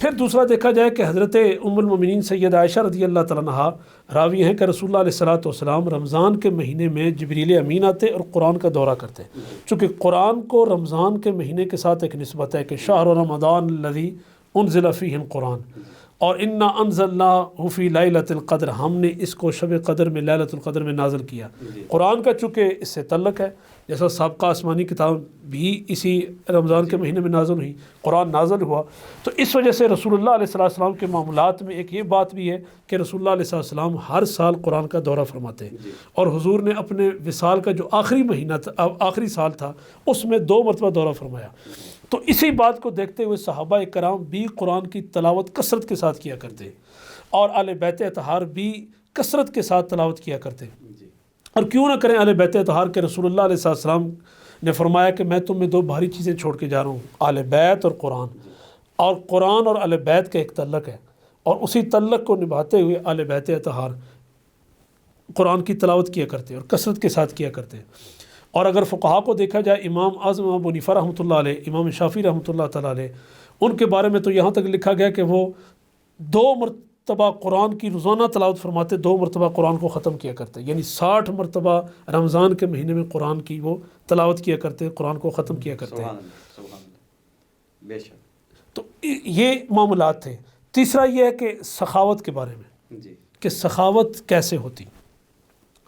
پھر دوسرا دیکھا جائے کہ حضرت ام المومنین سید عائشہ رضی اللہ تعالیٰ عنہا راوی ہیں کہ رسول اللہ علیہ الصلوۃ والسلام رمضان کے مہینے میں جبریل امین آتے اور قرآن کا دورہ کرتے، چونکہ قرآن کو رمضان کے مہینے کے ساتھ ایک نسبت ہے کہ شہر رمضان الذی انزل فیہ القرآن، اور انا انزلناہ فی لیلۃ القدر، ہم نے اس کو شب قدر میں لیلۃ القدر میں نازل کیا۔ قرآن کا چونکہ اس سے تعلق ہے، جیسا سابقہ آسمانی کتاب بھی اسی رمضان کے مہینے میں نازل ہوئی، قرآن نازل ہوا، تو اس وجہ سے رسول اللہ علیہ السلام کے معاملات میں ایک یہ بات بھی ہے کہ رسول اللہ علیہ السلام ہر سال قرآن کا دورہ فرماتے ہیں، اور حضور نے اپنے وصال کا جو آخری مہینہ تھا، آخری سال تھا، اس میں 2 مرتبہ دورہ فرمایا۔ تو اسی بات کو دیکھتے ہوئے صحابہ کرام بھی قرآن کی تلاوت کثرت کے ساتھ کیا کرتے ہیں، اور اہل بیت اطہار بھی کثرت کے ساتھ تلاوت کیا کرتے ہیں۔ اور کیوں نہ کریں اہل بیت اطہار کے، رسول اللہ علیہ السلام نے فرمایا کہ میں تم میں 2 بھاری چیزیں چھوڑ کے جا رہا ہوں، اہل بیت اور قرآن، اور قرآن اور اہل بیت کا ایک تعلق ہے، اور اسی تعلق کو نبھاتے ہوئے اہل بیت اطہار قرآن کی تلاوت کیا کرتے ہیں اور کثرت کے ساتھ کیا کرتے ہیں۔ اور اگر فقہا کو دیکھا جائے، امام اعظم ابو حنیفہ رحمۃ اللہ علیہ، امام شافعی رحمۃ اللہ تعالیٰ علیہ، ان کے بارے میں تو یہاں تک لکھا گیا کہ وہ 2 مرتبہ قرآن کی روزانہ تلاوت فرماتے، 2 مرتبہ قرآن کو ختم کیا کرتے، یعنی 60 مرتبہ رمضان کے مہینے میں قرآن کی وہ تلاوت کیا کرتے، قرآن کو ختم کیا کرتے۔ بے شک۔ تو یہ معاملات تھے۔ تیسرا یہ ہے کہ سخاوت کے بارے میں، کہ سخاوت کیسے ہوتی۔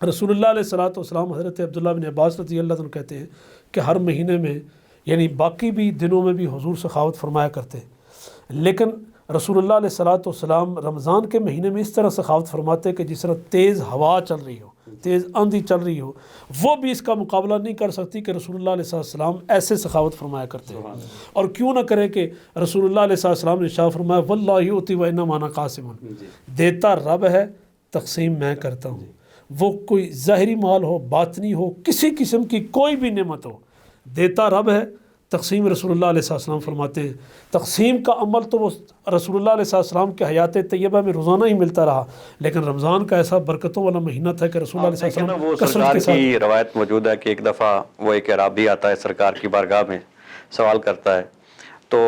رسول اللہ علیہ الصلوۃ والسلام، حضرت عبداللہ بن عباس رضی اللہ عنہ کہتے ہیں کہ ہر مہینے میں، یعنی باقی بھی دنوں میں بھی حضور سخاوت فرمایا کرتے ہیں، لیکن رسول اللہ علیہ الصلوۃ والسلام رمضان کے مہینے میں اس طرح سخاوت فرماتے کہ جس طرح تیز ہوا چل رہی ہو، تیز آندھی چل رہی ہو، وہ بھی اس کا مقابلہ نہیں کر سکتی کہ رسول اللہ علیہ السلام ایسے سخاوت فرمایا کرتے ہیں۔ اور کیوں نہ کرے کہ رسول اللہ علیہ السلام نے ارشاد فرمایا واللہ یؤتی و انما انا قاسم، دیتا رب ہے، تقسیم میں کرتا ہوں۔ وہ کوئی ظاہری مال ہو، باطنی ہو، کسی قسم کی کوئی بھی نعمت ہو، دیتا رب ہے، تقسیم رسول اللہ علیہ السلام فرماتے ہیں۔ تقسیم کا عمل تو وہ رسول اللہ علیہ السلام کے حیات طیبہ میں روزانہ ہی ملتا رہا، لیکن رمضان کا ایسا برکتوں والا مہینہ تھا کہ رسول اللہ علیہ السلام وہ سرکار کی روایت موجود ہے کہ ایک دفعہ وہ ایک اعرابی آتا ہے سرکار کی بارگاہ میں، سوال کرتا ہے، تو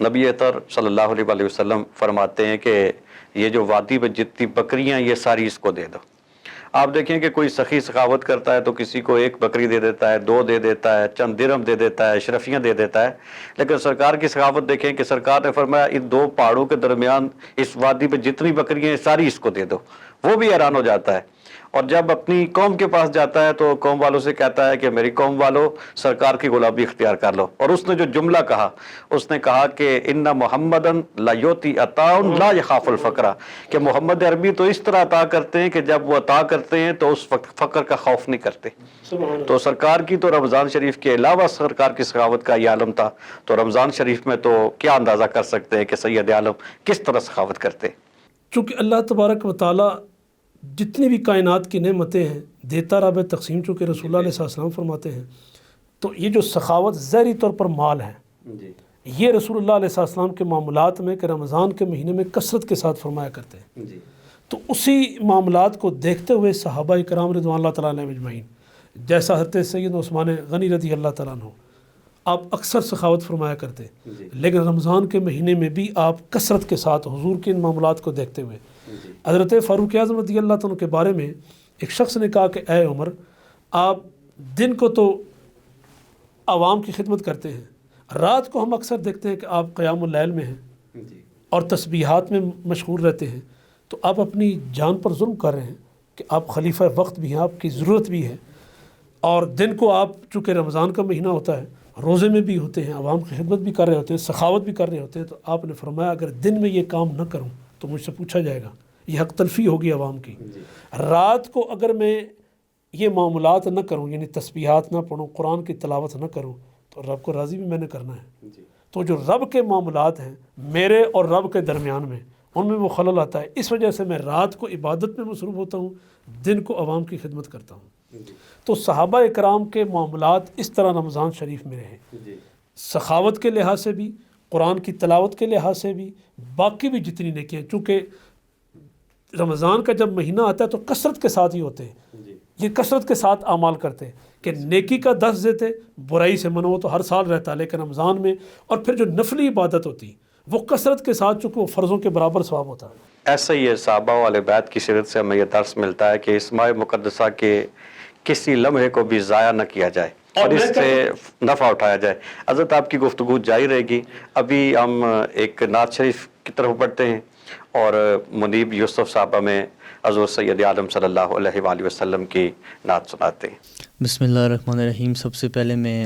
نبی اطہر صلی اللہ علیہ وسلم فرماتے ہیں کہ یہ جو وادی میں جتنی بکریاں یہ ساری اس کو دے دو۔ آپ دیکھیں کہ کوئی سخی سخاوت کرتا ہے تو کسی کو 1 بکری دے دیتا ہے، 2 دے دیتا ہے، چند درہم دے دیتا ہے، اشرفیاں دے دیتا ہے، لیکن سرکار کی سخاوت دیکھیں کہ سرکار نے فرمایا ان 2 پہاڑوں کے درمیان اس وادی پہ جتنی بکریاں ہیں ساری اس کو دے دو۔ وہ بھی حیران ہو جاتا ہے، اور جب اپنی قوم کے پاس جاتا ہے تو قوم والوں سے کہتا ہے کہ میری قوم والوں سرکار کی غلامی اختیار کر لو، اور اس نے جو جملہ کہا، اس نے کہا کہ ان محمدن لا یؤتی عطاء لا یخاف الفقر، کہ محمد عربی تو اس طرح عطا کرتے ہیں کہ جب وہ عطا کرتے ہیں تو اس وقت فقر کا خوف نہیں کرتے۔ تو سرکار کی تو رمضان شریف کے علاوہ سرکار کی سخاوت کا یہ عالم تھا، تو رمضان شریف میں تو کیا اندازہ کر سکتے ہیں کہ سید عالم کس طرح سخاوت کرتے۔ چونکہ اللہ تبارک و تعالیٰ جتنی بھی کائنات کی نعمتیں ہیں دیتا رب ہے، تقسیم چونکہ رسول اللہ علیہ السلام فرماتے ہیں، تو یہ جو سخاوت ظاہری طور پر مال ہے، یہ رسول اللہ علیہ السلام کے معاملات میں کہ رمضان کے مہینے میں کثرت کے ساتھ فرمایا کرتے ہیں۔ تو اسی معاملات کو دیکھتے ہوئے صحابہ کرام رضوان اللہ تعالیٰ علیہم اجمعین، جیسا حضرت سید عثمان غنی رضی اللہ تعالیٰ عنہ، آپ اکثر سخاوت فرمایا کرتے، لیکن رمضان کے مہینے میں بھی آپ کثرت کے ساتھ حضور کے ان معاملات کو دیکھتے ہوئے، حضرت فاروق اعظم رضی اللہ عنہ کے بارے میں ایک شخص نے کہا کہ اے عمر، آپ دن کو تو عوام کی خدمت کرتے ہیں، رات کو ہم اکثر دیکھتے ہیں کہ آپ قیام اللیل میں ہیں اور تسبیحات میں مشغول رہتے ہیں، تو آپ اپنی جان پر ظلم کر رہے ہیں کہ آپ خلیفہ وقت بھی ہیں، آپ کی ضرورت بھی ہے، اور دن کو آپ چونکہ رمضان کا مہینہ ہوتا ہے، روزے میں بھی ہوتے ہیں، عوام کی خدمت بھی کر رہے ہوتے ہیں، سخاوت بھی کر رہے ہوتے ہیں، تو آپ نے فرمایا اگر دن میں یہ کام نہ کروں تو مجھ سے پوچھا جائے گا، یہ حق تلفی ہوگی عوام کی۔ رات کو اگر میں یہ معاملات نہ کروں، یعنی تسبیحات نہ پڑھوں، قرآن کی تلاوت نہ کروں، تو رب کو راضی بھی میں نے کرنا ہے۔ تو جو رب کے معاملات ہیں میرے اور رب کے درمیان میں، ان میں وہ خلل آتا ہے، اس وجہ سے میں رات کو عبادت میں مصروف ہوتا ہوں، دن کو عوام کی خدمت کرتا ہوں۔ تو صحابہ اکرام کے معاملات اس طرح رمضان شریف میں رہے، سخاوت کے لحاظ سے بھی، قرآن کی تلاوت کے لحاظ سے بھی، باقی بھی جتنی نیکیاں، چونکہ رمضان کا جب مہینہ آتا ہے تو کثرت کے ساتھ ہی ہوتے ہیں، یہ کثرت کے ساتھ اعمال کرتے ہیں کہ نیکی کا 10 دیتے، برائی سے منو تو ہر سال رہتا ہے، لیکن رمضان میں، اور پھر جو نفلی عبادت ہوتی وہ کثرت کے ساتھ چونکہ وہ فرضوں کے برابر ثواب ہوتا ہے۔ ایسا ہی ہے صحابہ والے بیت کی سیرت سے ہمیں یہ درس ملتا ہے کہ اس ماہ مقدسہ کے کسی لمحے کو بھی ضائع نہ کیا جائے اور اس سے نفع اٹھایا جائے۔ حضرت آپ کی گفتگو جاری رہے گی، ابھی ہم ایک نعت شریف کی طرف بڑھتے ہیں اور منیب یوسف صاحب ہمیں حضور سید عالم صلی اللہ علیہ وآلہ وسلم کی نعت سناتے ہیں۔ بسم اللہ الرحمن الرحیم۔ سب سے پہلے میں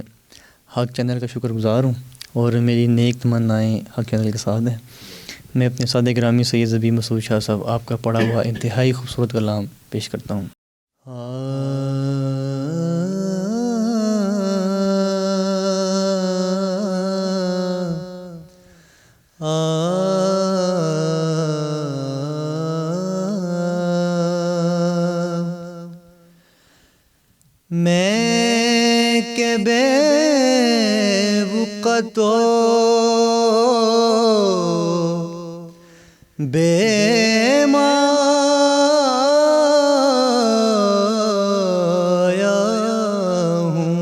حق چینل کا شکر گزار ہوں اور میری نیک تمنائیں حق چینل کے ساتھ ہیں۔ میں اپنے سادہ گرامی سید زبی مسعود شاہ صاحب آپ کا پڑھا ہوا انتہائی خوبصورت کلام پیش کرتا ہوں۔ میں کہ بے وقتو بے مایا ہوں،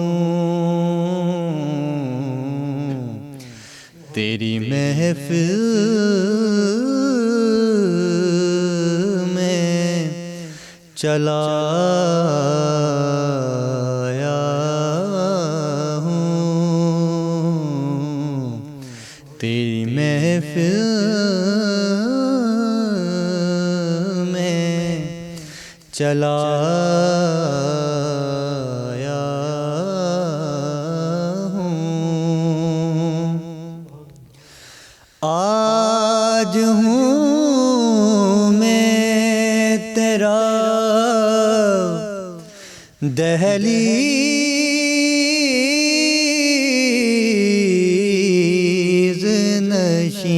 تیری محفل میں چلا تیری محفل میں چلا ہوں، آج ہوں میں تیرا دہلیز نشین،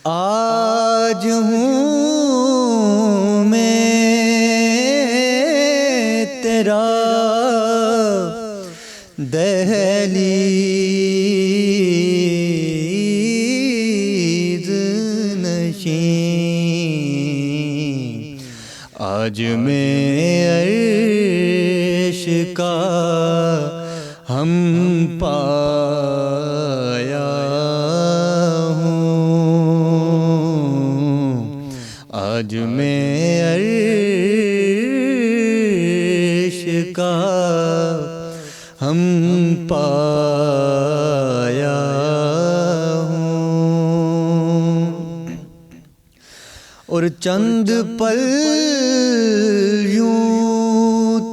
آج ہوں میں تیرا دہلیز نشین، آج میں عرش کا ہم پایا ہوں، آج میں عرش کا ہم پایا ہوں، اور چند پل یوں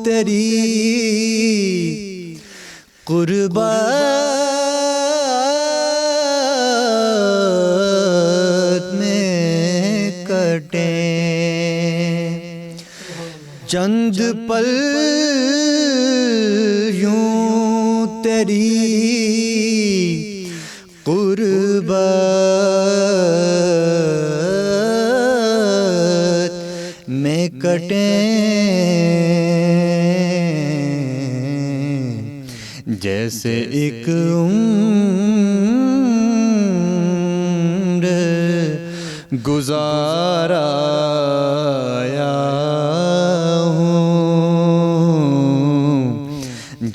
تیری قربت میں کٹیں، چند پل یوں تیری قربت میں کٹیں، جیسے ایک عمر گزارایا ہوں،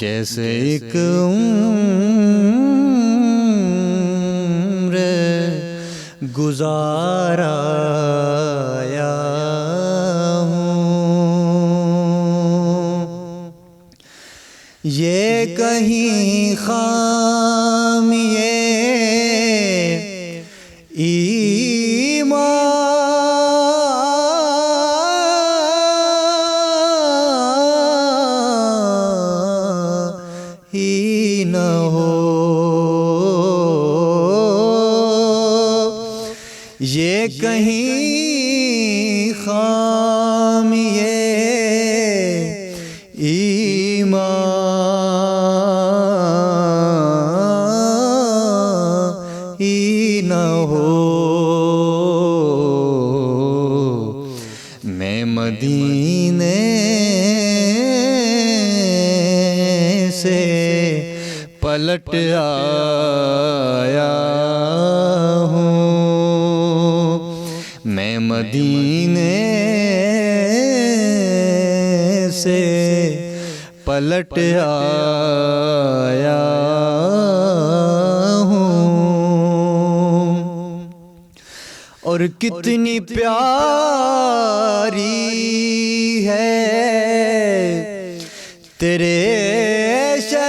جیسے ایک عمر گزارایا ہوں، یہ کہیں خامیے ایمان ہی نہ ہو، یہ کہیں خامیے ایمان ہی نہ ہو، میں مدینے سے پلٹ آیا ہوں، میں مدینے سے پلٹ آیا ہوں، کتنی پیاری ہے تیرے شہر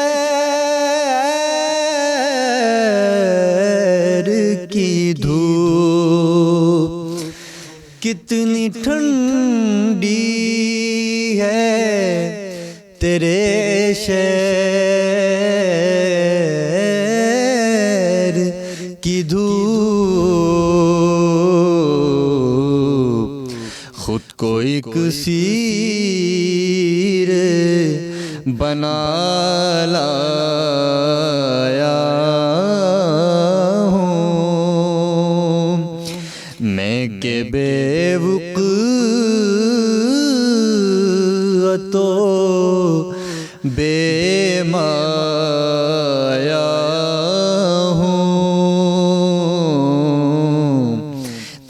کی دھوپ، کتنی ٹھنڈی ہے تیرے شہر کی دھوپ، خود کو ایک سیر بنا لایا ہوں میں کہ بے وقت و بے مایا ہوں،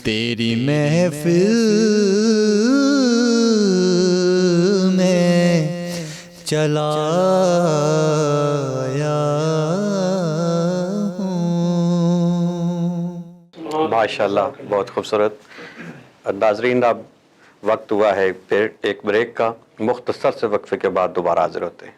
تیری محفل میں چلا آیا ہوں۔ ماشاءاللہ، بہت خوبصورت۔ ناظرین، اب وقت ہوا ہے ایک بریک کا، مختصر سے وقفے کے بعد دوبارہ حاضر ہوتے ہیں۔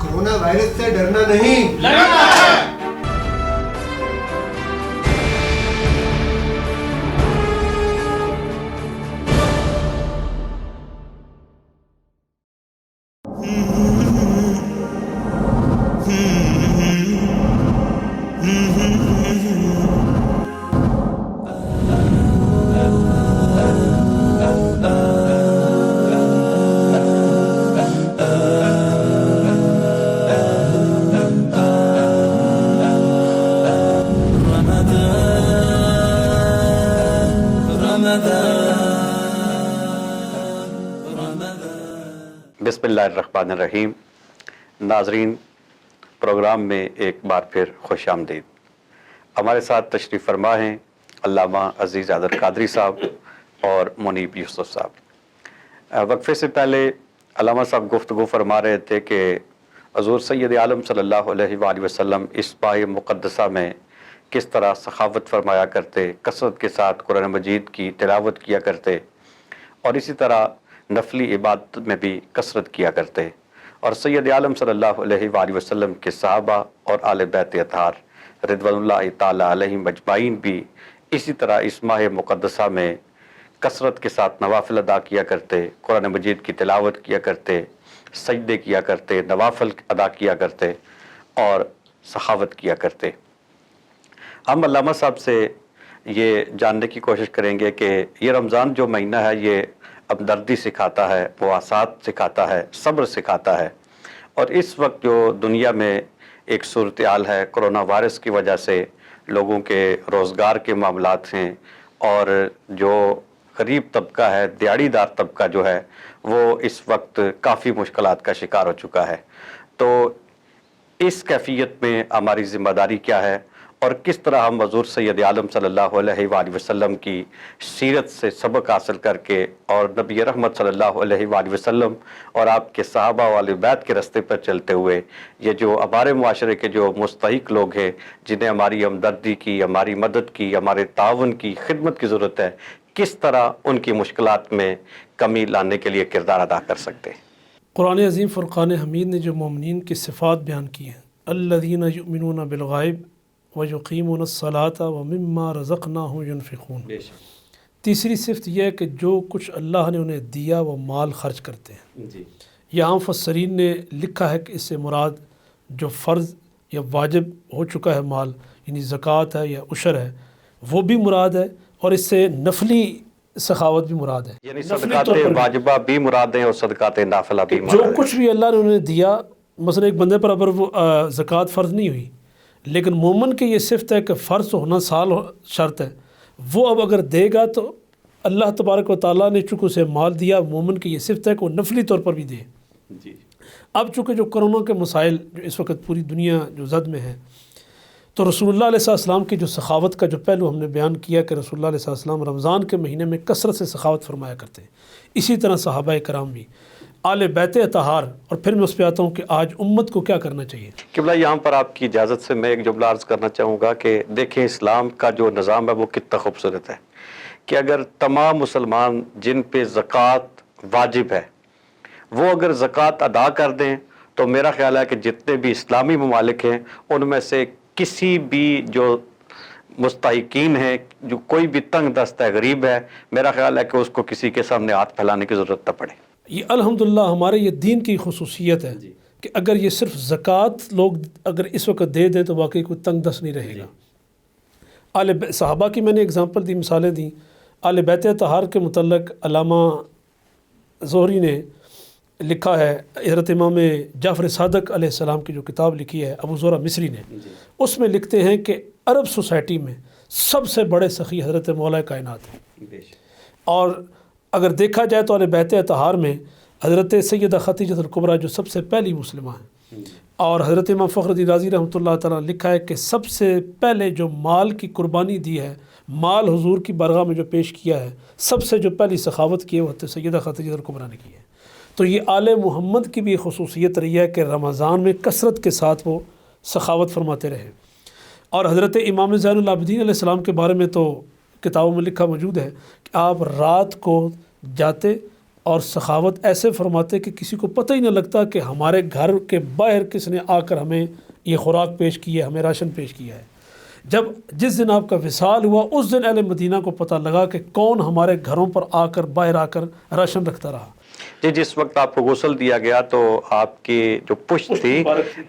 کورونا وائرس سے ڈرنا نہیں، بسم اللہ الرحمن الرحیم۔ ناظرین، پروگرام میں ایک بار پھر خوش آمدید۔ ہمارے ساتھ تشریف فرما ہیں علامہ عزیز حیدر قادری صاحب اور منیب یوسف صاحب۔ وقفے سے پہلے علامہ صاحب گفتگو فرما رہے تھے کہ حضور سید عالم صلی اللہ علیہ وآلہ وسلم اس ماہ مقدسہ میں کس طرح سخاوت فرمایا کرتے، کثرت کے ساتھ قرآن مجید کی تلاوت کیا کرتے، اور اسی طرح نفلی عبادت میں بھی کثرت کیا کرتے، اور سید عالم صلی اللہ علیہ وآلہ وسلم کے صحابہ اور آل بیت اطہار رضوان اللہ تعالی علیہم اجمعین بھی اسی طرح اس ماہ مقدسہ میں کثرت کے ساتھ نوافل ادا کیا کرتے، قرآن مجید کی تلاوت کیا کرتے، سجدے کیا کرتے، نوافل ادا کیا کرتے اور سخاوت کیا کرتے۔ ہم علامہ صاحب سے یہ جاننے کی کوشش کریں گے کہ یہ رمضان جو مہینہ ہے یہ ہمدردی سکھاتا ہے، مواسات سکھاتا ہے، صبر سکھاتا ہے، اور اس وقت جو دنیا میں ایک صورتحال ہے کرونا وائرس کی وجہ سے لوگوں کے روزگار کے معاملات ہیں، اور جو غریب طبقہ ہے، دیہڑی دار طبقہ جو ہے وہ اس وقت کافی مشکلات کا شکار ہو چکا ہے۔ تو اس کیفیت میں ہماری ذمہ داری کیا ہے اور کس طرح ہم حضور سید عالم صلی اللہ علیہ وآلہ وسلم کی سیرت سے سبق حاصل کر کے اور نبی رحمت صلی اللہ علیہ وآلہ وسلم اور آپ کے صحابہ والی بیت کے راستے پر چلتے ہوئے یہ جو ہمارے معاشرے کے جو مستحق لوگ ہیں جنہیں ہماری ہمدردی کی، ہماری مدد کی، ہمارے تعاون کی، خدمت کی ضرورت ہے، کس طرح ان کی مشکلات میں کمی لانے کے لیے کردار ادا کر سکتے ہیں؟ قرآن عظیم فرقان حمید نے جو مومنین کی صفات بیان کی ہیں، الذین یؤمنون بالغیب ویقیمون الصلاۃ ومما رزقناہم ینفقون، تیسری صفت یہ ہے کہ جو کچھ اللہ نے انہیں دیا وہ مال خرچ کرتے ہیں۔ یہاں مفسرین نے لکھا ہے کہ اس سے مراد جو فرض یا واجب ہو چکا ہے مال، یعنی زکوٰۃ ہے یا عشر ہے، وہ بھی مراد ہے، اور اس سے نفلی سخاوت بھی مراد ہے، یعنی صدقات واجبہ بھی مراد ہیں اور صدقات نافلہ بھی مراد جو ہیں۔ کچھ بھی اللہ نے انہیں دیا، مثلا ایک بندے پر اگر وہ زکوٰۃ فرض نہیں ہوئی، لیکن مومن کی یہ صفت ہے کہ فرض ہونا سال شرط ہے، وہ اب اگر دے گا تو اللہ تبارک و تعالیٰ نے چونکہ اسے مال دیا، مومن کی یہ صفت ہے کہ وہ نفلی طور پر بھی دے۔ اب چونکہ جو کرونا کے مسائل جو اس وقت پوری دنیا جو زد میں ہے، تو رسول اللہ علیہ السلام کی جو سخاوت کا جو پہلو ہم نے بیان کیا کہ رسول اللہ علیہ السلام رمضان کے مہینے میں کثرت سے سخاوت فرمایا کرتے ہیں، اسی طرح صحابہ کرام بھی، آل بیت اطہار، اور پھر میں اس پہ آتا ہوں کہ آج امت کو کیا کرنا چاہیے۔ قبلہ یہاں پر آپ کی اجازت سے میں ایک جملہ عرض کرنا چاہوں گا کہ دیکھیں اسلام کا جو نظام ہے وہ کتنا خوبصورت ہے کہ اگر تمام مسلمان جن پہ زکوٰۃ واجب ہے وہ اگر زکوٰۃ ادا کر دیں تو میرا خیال ہے کہ جتنے بھی اسلامی ممالک ہیں ان میں سے کسی بھی جو مستحقین ہیں، جو کوئی بھی تنگ دست ہے، غریب ہے، میرا خیال ہے کہ اس کو کسی کے سامنے ہاتھ پھیلانے کی ضرورت نہ پڑے۔ یہ الحمدللہ ہمارے یہ دین کی خصوصیت ہے کہ اگر یہ صرف زکوٰۃ لوگ اگر اس وقت دے دیں تو واقعی کوئی تنگ دست نہیں رہے گا۔ صحابہ کی میں نے اگزامپل دی، مثالیں دیں۔ آل بیت اطہار کے متعلق علامہ زہری نے لکھا ہے، حضرت امام جعفر صادق علیہ السلام کی جو کتاب لکھی ہے ابو زرع مصری نے، اس میں لکھتے ہیں کہ عرب سوسائٹی میں سب سے بڑے سخی حضرت مولا کائنات ہیں، اور اگر دیکھا جائے تو آل بیت اطہار میں حضرت سیدہ خدیجہ الکبریٰ جو سب سے پہلی مسلمہ ہیں، اور حضرت امام فخر الدین رازی رحمۃ اللہ تعالیٰ نے لکھا ہے کہ سب سے پہلے جو مال کی قربانی دی ہے، مال حضور کی بارگاہ میں جو پیش کیا ہے، سب سے جو پہلی سخاوت کی ہے وہ حضرت سیدہ خدیجہ الکبریٰ نے کی ہے۔ تو یہ آل محمد کی بھی خصوصیت رہی ہے کہ رمضان میں کثرت کے ساتھ وہ سخاوت فرماتے رہے۔ اور حضرت امام زین العابدین علیہ السلام کے بارے میں تو کتابوں میں لکھا موجود ہے کہ آپ رات کو جاتے اور سخاوت ایسے فرماتے کہ کسی کو پتہ ہی نہ لگتا کہ ہمارے گھر کے باہر کس نے آ کر ہمیں یہ خوراک پیش کی ہے، ہمیں راشن پیش کیا ہے۔ جس دن آپ کا وصال ہوا اس دن اہل مدینہ کو پتہ لگا کہ کون ہمارے گھروں پر آ کر باہر آ کر راشن رکھتا رہا۔ جس وقت آپ کو غسل دیا گیا تو آپ کی جو پشت تھی،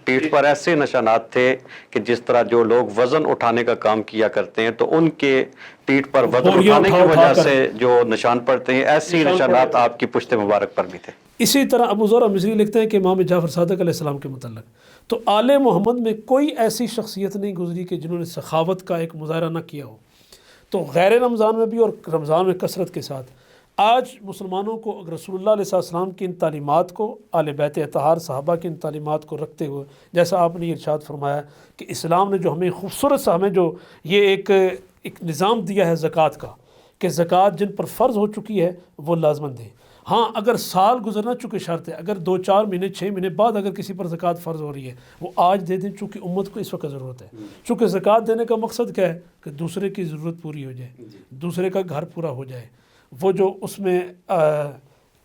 پیٹھ پر ایسے نشانات تھے کہ جس طرح جو لوگ وزن اٹھانے کا کام کیا کرتے ہیں تو ان کے پیٹھ پر وزن اٹھانے کی وجہ سے جو نشان پڑتے ہیں، ایسی نشانات آپ کی پشت مبارک پر بھی تھے۔ اسی طرح ابو زرع مصری لکھتے ہیں کہ امام جعفر صادق علیہ السلام کے متعلق تو آل محمد میں کوئی ایسی شخصیت نہیں گزری کہ جنہوں نے سخاوت کا ایک مظاہرہ نہ کیا ہو، تو غیر رمضان میں بھی اور رمضان میں کثرت کے ساتھ۔ آج مسلمانوں کو اگر رسول اللہ علیہ السلام کی ان تعلیمات کو، آل بیت اطہار صحابہ کی ان تعلیمات کو رکھتے ہوئے، جیسا آپ نے ارشاد فرمایا کہ اسلام نے جو ہمیں خوبصورت سا ہمیں جو یہ ایک نظام دیا ہے زکوٰۃ کا، کہ زکوٰۃ جن پر فرض ہو چکی ہے وہ لازماً دیں۔ ہاں اگر سال گزرنا چونکہ شرط ہے، اگر 2-4 مہینے 6 مہینے بعد اگر کسی پر زکوٰۃ فرض ہو رہی ہے وہ آج دے دیں، چونکہ امت کو اس وقت ضرورت ہے۔ چونکہ زکوٰۃ دینے کا مقصد کیا ہے کہ دوسرے کی ضرورت پوری ہو جائے، دوسرے کا گھر پورا ہو جائے، وہ جو اس میں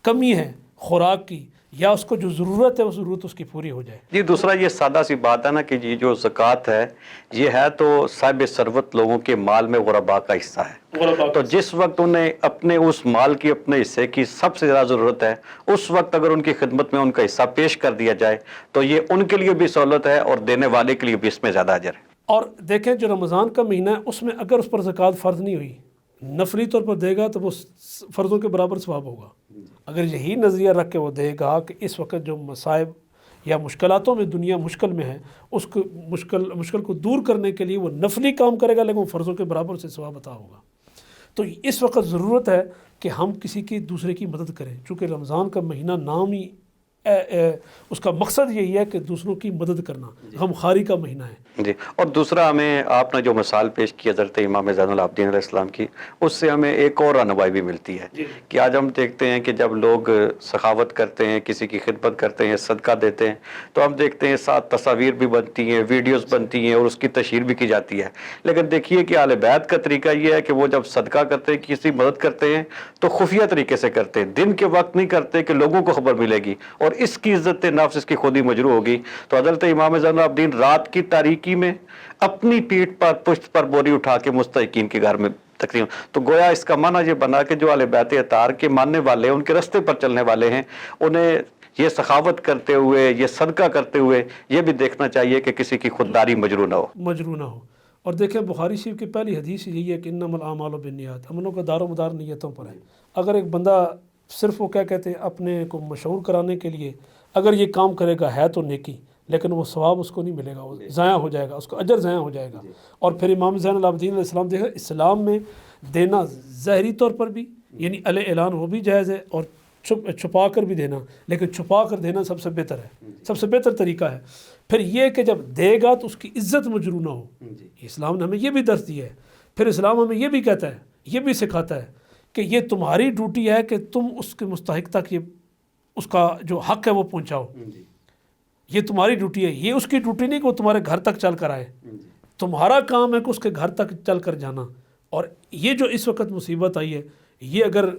کمی ہے خوراک کی یا اس کو جو ضرورت ہے وہ ضرورت اس کی پوری ہو جائے۔ جی دوسرا یہ سادہ سی بات ہے نا کہ یہ جو زکوٰۃ ہے یہ ہے تو صاحب ثروت لوگوں کے مال میں غرباء کا حصہ ہے، تو جس وقت انہیں اپنے اس مال کی اپنے حصے کی سب سے زیادہ ضرورت ہے اس وقت اگر ان کی خدمت میں ان کا حصہ پیش کر دیا جائے تو یہ ان کے لیے بھی سہولت ہے اور دینے والے کے لیے بھی اس میں زیادہ اجر ہے۔ اور دیکھیں جو رمضان کا مہینہ ہے اس میں اگر اس پر زکوٰۃ فرض نہیں ہوئی، نفلی طور پر دے گا تو وہ فرضوں کے برابر ثواب ہوگا۔ اگر یہی نظریہ رکھ کے وہ دے گا کہ اس وقت جو مصائب یا مشکلاتوں میں دنیا مشکل میں ہے، اس کو مشکل کو دور کرنے کے لیے وہ نفلی کام کرے گا لیکن وہ فرضوں کے برابر سے ثواب عطا ہوگا۔ تو اس وقت ضرورت ہے کہ ہم کسی کی دوسرے کی مدد کریں، چونکہ رمضان کا مہینہ نام ہی اس کا مقصد یہی ہے کہ دوسروں کی مدد کرنا، غم خواری کا مہینہ ہے جی. اور دوسرا ہمیں آپ نے جو مثال پیش کی حضرت امام زین العابدین علیہ السلام کی، اس سے ہمیں ایک اور رہنمائی بھی ملتی ہے کہ آج ہم دیکھتے ہیں کہ جب لوگ سخاوت کرتے ہیں، کسی کی خدمت کرتے ہیں، صدقہ دیتے ہیں، تو ہم دیکھتے ہیں ساتھ تصاویر بھی بنتی ہیں، ویڈیوز بنتی ہیں اور اس کی تشہیر بھی کی جاتی ہے. لیکن دیکھیے کہ اہل بیت کا طریقہ یہ ہے کہ وہ جب صدقہ کرتے ہیں، کسی مدد کرتے ہیں تو خفیہ طریقے سے کرتے ہیں، دن کے وقت نہیں کرتے کہ لوگوں کو خبر ملے گی اور اس کی عزت نفس اس کی خود ہی مجروح ہوگی. تو حضرت امام زین العابدین رات کی تاریکی میں اپنی پیٹھ پر پشت پر بوری اٹھا کے مستحقین کے گھر میں تقسیم. تو گویا اس کا معنی یہ بنا کہ جو اہل بیت اطہار کے ماننے والے، ان کے رستے پر چلنے والے ہیں، انہیں یہ سخاوت کرتے ہوئے، یہ صدقہ کرتے ہوئے یہ بھی دیکھنا چاہیے کہ کسی کی خودداری مجروح نہ ہو. اور دیکھیں بخاری شریف کی پہلی حدیث یہی ہے کہ انما الاعمال بالنیات، عملوں کا دار و مدار نیتوں پر ہے. اگر ایک بندہ صرف وہ کیا کہتے ہیں اپنے کو مشہور کرانے کے لیے اگر یہ کام کرے گا ہے تو نیکی، لیکن وہ ثواب اس کو نہیں ملے گا، وہ ضائع ہو جائے گا، اس کو اجر ضائع ہو جائے گا. اور پھر امام زین العابدین علیہ السلام دیکھا اسلام میں دینا ظاہری طور پر بھی یعنی اعلان وہ بھی جائز ہے، اور چھپا کر بھی دینا، لیکن چھپا کر دینا سب سے بہتر ہے، سب سے بہتر طریقہ ہے. پھر یہ کہ جب دے گا تو اس کی عزت مجروح نہ ہو. اسلام نے ہمیں یہ بھی درس دیا ہے. پھر اسلام ہمیں یہ بھی کہتا ہے، یہ بھی سکھاتا ہے کہ یہ تمہاری ڈیوٹی ہے کہ تم اس کے مستحق تک یہ اس کا جو حق ہے وہ پہنچاؤ. یہ تمہاری ڈیوٹی ہے، یہ اس کی ڈیوٹی نہیں کہ وہ تمہارے گھر تک چل کر آئے. تمہارا کام ہے کہ اس کے گھر تک چل کر جانا. اور یہ جو اس وقت مصیبت آئی ہے، یہ اگر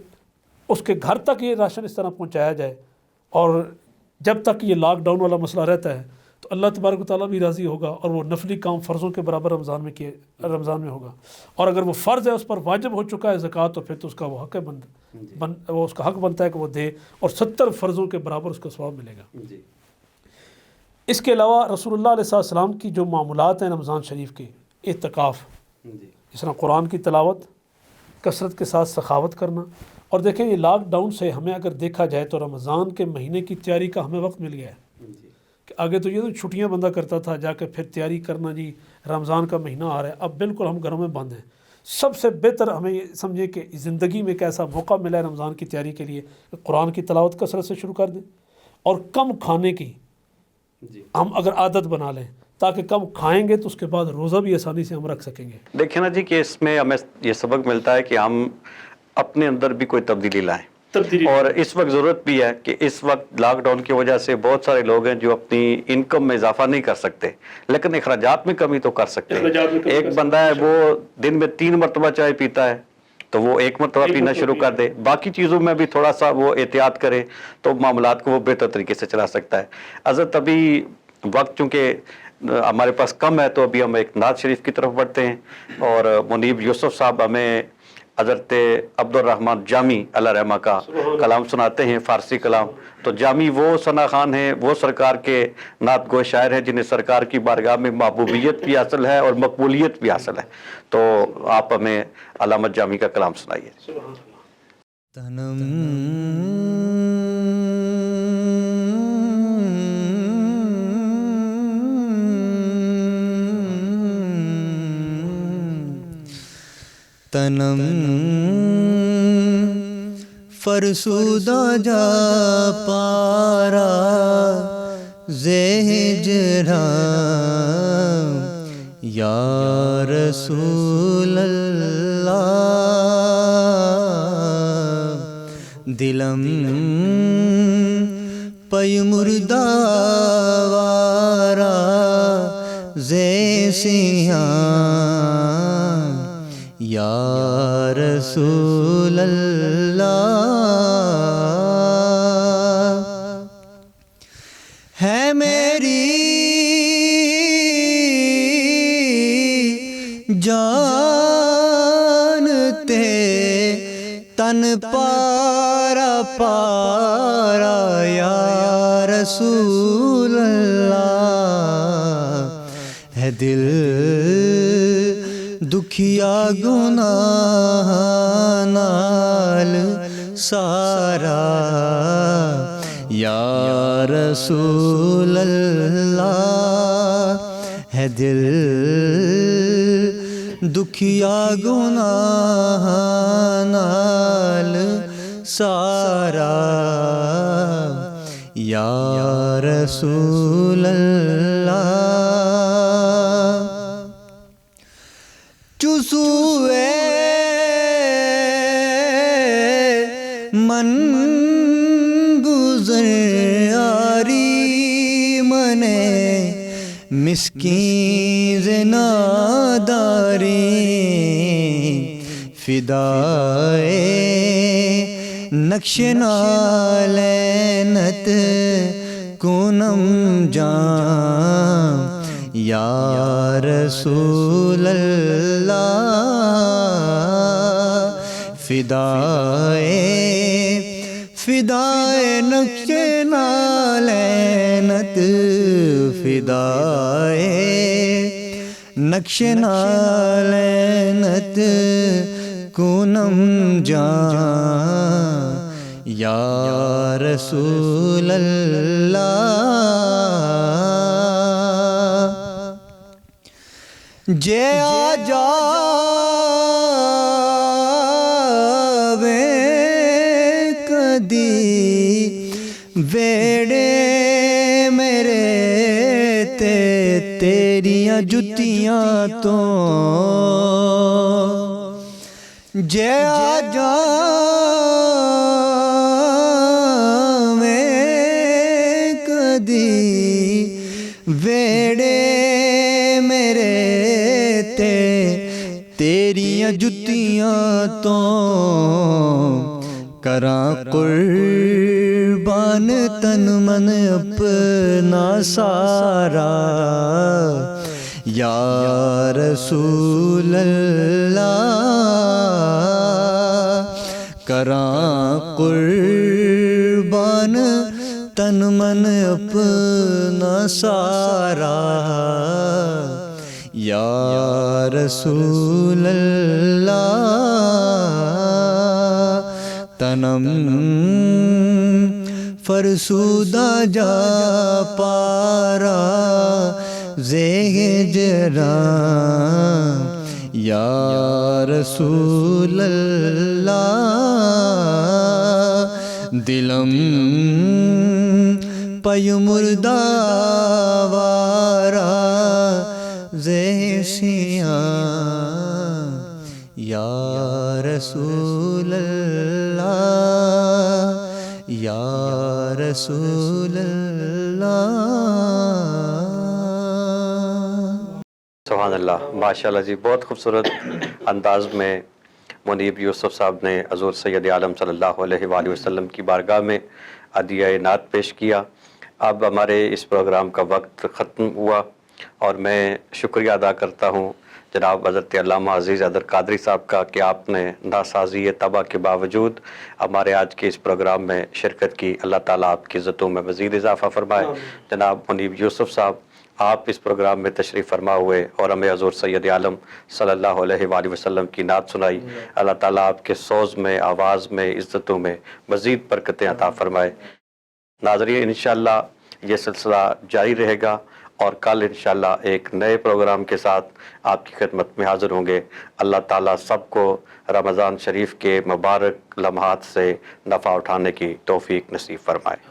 اس کے گھر تک یہ راشن اس طرح پہنچایا جائے، اور جب تک یہ لاک ڈاؤن والا مسئلہ رہتا ہے تو اللہ تبارک و تعالیٰ بھی راضی ہوگا، اور وہ نفلی کام فرضوں کے برابر رمضان میں ہوگا. اور اگر وہ فرض ہے، اس پر واجب ہو چکا ہے زکوٰۃ، تو پھر تو اس کا وہ حق ہے وہ اس کا حق بنتا ہے کہ وہ دے، اور 70 فرضوں کے برابر اس کو ثواب ملے گا. اس کے علاوہ رسول اللہ علیہ السلام کی جو معمولات ہیں رمضان شریف کے، اعتکاف، جس طرح قرآن کی تلاوت، کثرت کے ساتھ سخاوت کرنا. اور دیکھیں یہ لاک ڈاؤن سے ہمیں اگر دیکھا جائے تو رمضان کے مہینے کی تیاری کا ہمیں وقت مل گیا ہے. کہ آگے تو یہ تو چھٹیاں بندہ کرتا تھا، جا کے پھر تیاری کرنا، جی رمضان کا مہینہ آ رہا ہے، اب بالکل ہم گھروں میں بند ہیں. سب سے بہتر ہمیں یہ سمجھیں کہ زندگی میں ایک ایسا موقع ملا ہے رمضان کی تیاری کے لیے کہ قرآن کی تلاوت کثرت سے شروع کر دیں، اور کم کھانے کی ہم اگر عادت بنا لیں، تاکہ کم کھائیں گے تو اس کے بعد روزہ بھی آسانی سے ہم رکھ سکیں گے. دیکھیں نا جی کہ اس میں ہمیں یہ سبق ملتا ہے کہ ہم اپنے اندر بھی کوئی تبدیلی لائیں. اور اس وقت ضرورت بھی ہے کہ اس وقت لاک ڈاؤن کی وجہ سے بہت سارے لوگ ہیں جو اپنی انکم میں اضافہ نہیں کر سکتے، لیکن اخراجات میں کمی تو کر سکتے ہیں. ایک بندہ ہے وہ دن میں 3 مرتبہ چائے پیتا ہے، تو وہ 1 مرتبہ پینا شروع کر دے، باقی چیزوں میں بھی تھوڑا سا وہ احتیاط کرے تو معاملات کو وہ بہتر طریقے سے چلا سکتا ہے. حضرت ابھی وقت چونکہ ہمارے پاس کم ہے تو ابھی ہم ایک نعت شریف کی طرف بڑھتے ہیں، اور منیب یوسف صاحب ہمیں حضرت عبد الرحمن جامی اللہ رحمہ کا کلام سناتے ہیں، فارسی کلام. تو جامی وہ ثنا خان ہیں، وہ سرکار کے نعت گو شاعر ہیں جنہیں سرکار کی بارگاہ میں محبوبیت بھی حاصل ہے اور مقبولیت بھی حاصل ہے. تو آپ ہمیں علامت جامی کا کلام سنائیے. تنم فرسودہ جا پارا زہجرا یا رسول اللہ دلم پی مردہ وارا زیسیاں یا رسول اللہ ہے میری جان تے تن پارا پارا یا رسول اللہ ہے دل دکھیا گناہ نال سارا یا رسول اللہ ہے دل دکھیا گناہ نال سارا یا رسول اللہ چسوے من گزر آری منے مسکین زناداری فدائے نقش نالینت کنم جان یا رسول اللہ فدائے نقش نالینت فدائے نقش نالینت کنم جان یا رسول اللہ جے آ جاوے کدی ویڑے میرے تے تیریاں جتیاں تو جے آ جاوے کدی ویڑے میرے تے تیریاں جتیاں تو کراں قربان تن من اپنا سارا یا رسول اللہ کراں قربان تن من اپنا سارا یا رسول اللہ تنم فرسودہ جا پارا زیگ جران یا رسول اللہ دلم پی مردہ وارا زیشیاں یا رسول اللہ یا رسول اللہ سبحان اللہ، ماشاءاللہ جی، بہت خوبصورت انداز میں منیب یوسف صاحب نے حضور سید عالم صلی اللہ علیہ وآلہ وسلم کی بارگاہ میں عدیہ نعت پیش کیا۔ اب ہمارے اس پروگرام کا وقت ختم ہوا اور میں شکریہ ادا کرتا ہوں جناب حضرت علامہ عزیز حیدر قادری صاحب کا کہ آپ نے ناسازی طبع کے باوجود ہمارے آج کے اس پروگرام میں شرکت کی۔ اللہ تعالیٰ آپ کی عزتوں میں مزید اضافہ فرمائے۔ جناب منیب یوسف صاحب، آپ اس پروگرام میں تشریف فرما ہوئے اور ہمیں حضور سید عالم صلی اللہ علیہ وآلہ وسلم کی نعت سنائی۔ اللہ تعالیٰ آپ کے سوز میں، آواز میں، عزتوں میں مزید برکتیں عطا فرمائے۔ ناظرین، انشاءاللہ یہ سلسلہ جاری رہے گا اور کل انشاءاللہ ایک نئے پروگرام کے ساتھ آپ کی خدمت میں حاضر ہوں گے۔ اللہ تعالیٰ سب کو رمضان شریف کے مبارک لمحات سے نفع اٹھانے کی توفیق نصیب فرمائے۔